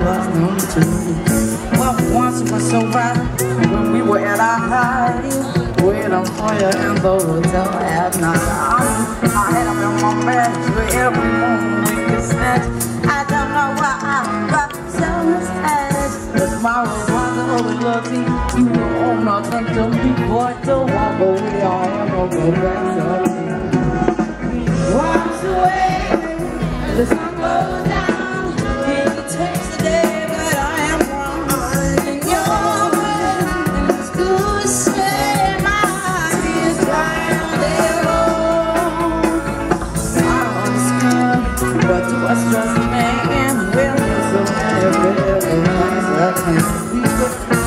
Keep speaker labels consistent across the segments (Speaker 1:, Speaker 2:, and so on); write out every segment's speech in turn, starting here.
Speaker 1: love them too. Well, once it was so right when we were at our height, waiting for you in the hotel at night. I had them in my bed for every moment we could snatch. I don't know why I got so attached. But tomorrow was always lucky. You were all nothing to me, boy. Don't walk away, I am gonna go back to you. Walks away, the sun goes down. Can you taste the day, but I am wrong in your way. And it's good to say my heart is dry their own. I don't understand, but do I trust a man? Well, there's so many real things I can't be.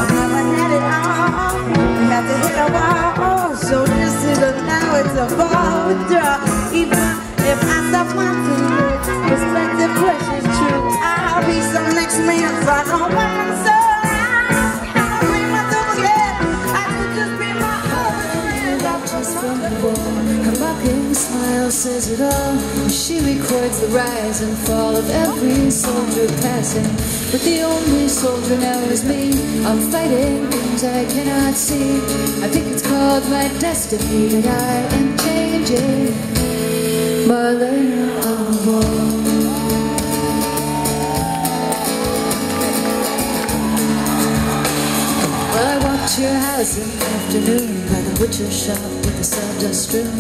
Speaker 1: I've never had it all. You have to hit a wall. So this is a now, it's a ball withdrawal. Even if I stop wanting you, respect the question's true. I'll be some next man, so I don't want them so loud. I don't bring myself again. I could just be my own friend. I'm just from the wall. Her mocking smile says it all. She records the rise and fall of every soldier passing. But the only soldier now is me. I'm fighting things I cannot see. I think it's called my destiny that I am changing. Marlena on the wall. Well, I walked to your house in the afternoon by the butcher shop with the sawdust strewn.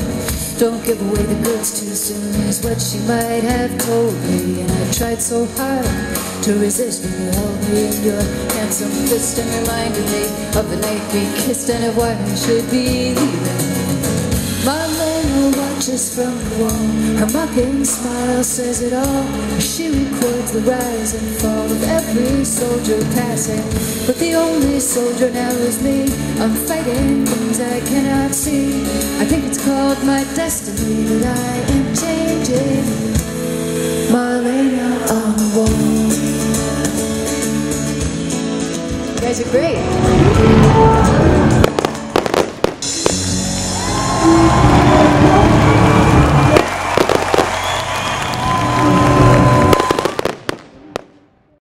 Speaker 1: Don't give away the goods too soon is what she might have told me. And I tried so hard to resist when you held me in your handsome fist and reminded me of the night we kissed and of why I should be leaving. Marlena watches from the wall. Her mocking smile says it all. She records the rise and fall of every soldier passing. But the only soldier now is me. I'm fighting things I cannot see. I think it's called my destiny that I am changing. Marlena on the wall. You guys are great.